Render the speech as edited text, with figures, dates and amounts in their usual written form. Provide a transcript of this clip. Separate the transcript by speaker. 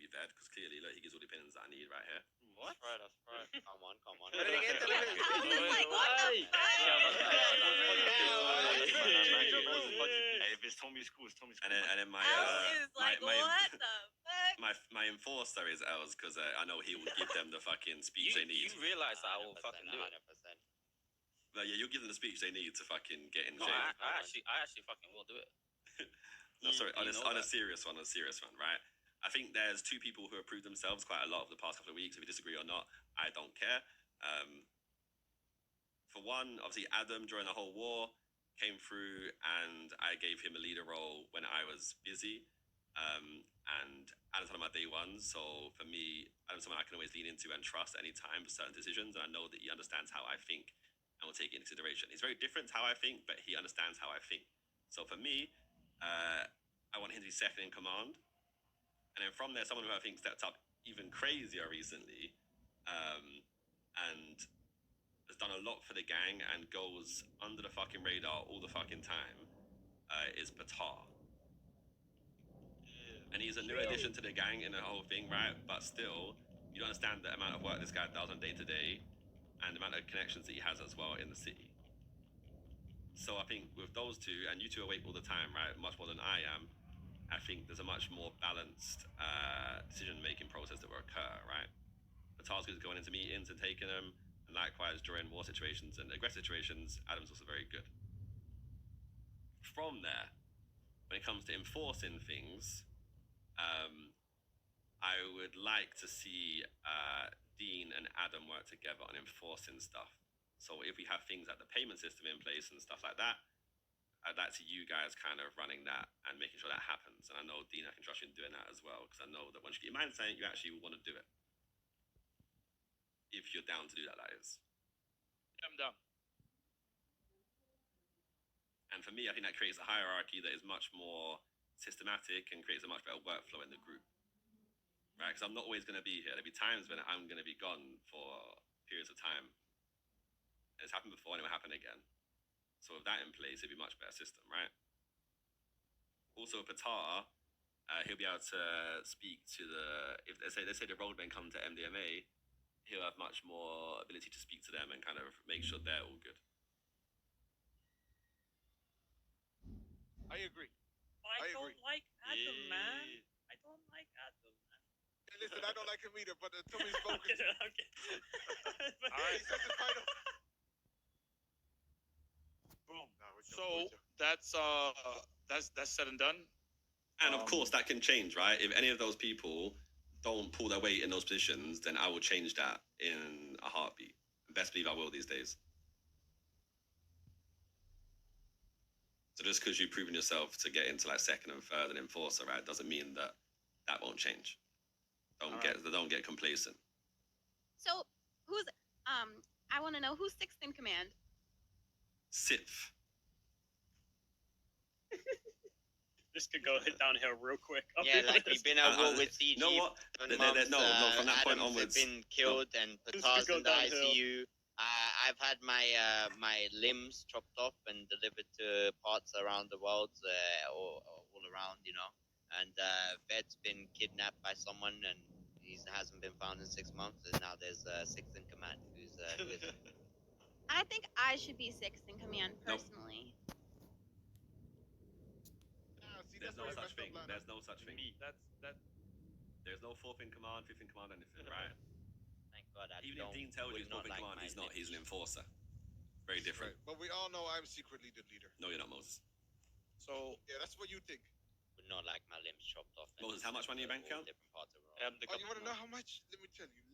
Speaker 1: be fair, because clearly, look, he gives all the opinions that I need right here.
Speaker 2: What?
Speaker 3: That's right. Come on.
Speaker 4: I was like, what the fuck?
Speaker 2: Hey, if it's Tommy's school, it's Tommy's school.
Speaker 1: And then my
Speaker 4: is like, what the fuck?
Speaker 1: my enforcer is Els, because I know he will give them the fucking speech they need.
Speaker 2: You realise that I will fucking do it.
Speaker 3: 100%.
Speaker 1: Like, yeah, you'll give them the speech they need to fucking get in
Speaker 2: No,
Speaker 1: shape.
Speaker 2: I actually fucking will do it.
Speaker 1: No, sorry, on a serious one, right? I think there's two people who have proved themselves quite a lot over the past couple of weeks. If you disagree or not, I don't care. For one, obviously, Adam, during the whole war, came through and I gave him a leader role when I was busy. And Adam's one of my day ones. So for me, Adam's someone I can always lean into and trust any time for certain decisions. And I know that he understands how I think and will take it into consideration. He's very different to how I think, but he understands how I think. So for me, I want him to be second in command. And then from there, someone who I think stepped up even crazier recently, and has done a lot for the gang and goes under the fucking radar all the fucking time, is Patar. And he's a new addition to the gang in the whole thing, right? But still, you don't understand the amount of work this guy does on day to day and the amount of connections that he has as well in the city. So I think with those two, and you two are awake all the time, right? Much more than I am. I think there's a much more balanced decision-making process that will occur, right? The task is going into meetings and taking them, and likewise during war situations and aggressive situations, Adam's also very good. From there, when it comes to enforcing things, I would like to see Dean and Adam work together on enforcing stuff. So if we have things like the payment system in place and stuff like that, I'd like to see you guys kind of running that and making sure that happens. And I know, Dean, I can trust you in doing that as well, because I know that once you get your mind saying, you actually want to do it. If you're down to do that, that is.
Speaker 5: Yeah, I'm down.
Speaker 1: And for me, I think that creates a hierarchy that is much more systematic and creates a much better workflow in the group. Right? Because I'm not always going to be here. There'll be times when I'm going to be gone for periods of time. And it's happened before and it will happen again. So with that in place, it'd be a much better system, right? Also, Patar, he'll be able to speak to if they say the roadmen come to MDMA, he'll have much more ability to speak to them and kind of make sure they're all good.
Speaker 5: I agree.
Speaker 4: I don't like Adam, man. I don't like Adam, man.
Speaker 5: Hey, listen, I don't like him either, but Tommy's focus.
Speaker 4: Okay.
Speaker 5: All right, set the final.
Speaker 6: Boom. So that's said and done.
Speaker 1: And of course, that can change, right? If any of those people don't pull their weight in those positions, then I will change that in a heartbeat. Best believe I will these days. So just because you've proven yourself to get into like second and third and enforcer, right, doesn't mean that that won't change. Don't get complacent.
Speaker 7: So who's I want to know who's sixth in command.
Speaker 1: Sith.
Speaker 8: This could go downhill real quick.
Speaker 3: Yeah, like we've been at war with CG.
Speaker 1: You know what? No, from that point onwards.
Speaker 3: Have been killed and Patar's in the ICU. I've had my limbs chopped off and delivered to parts around the world, all around, you know. And Ved's been kidnapped by someone and he hasn't been found in 6 months. And now there's sixth in command who is it?
Speaker 7: I think I should be sixth in command personally.
Speaker 1: There's no such thing. There's no such thing.
Speaker 6: That's
Speaker 1: There's no fourth in command, fifth in command, anything, right?
Speaker 3: Thank God.
Speaker 1: Even if Dean tells you he's fourth in command, he's not. He's an enforcer. Very different.
Speaker 5: Right. But we all know I'm secretly the leader.
Speaker 1: No, you're not, Moses.
Speaker 6: so
Speaker 5: Yeah, that's what you think.
Speaker 3: Would not like my limbs chopped off.
Speaker 1: Moses, how much money in your bank account?
Speaker 3: Different parts of the world.
Speaker 5: Oh, you want to know how much? Let me tell you.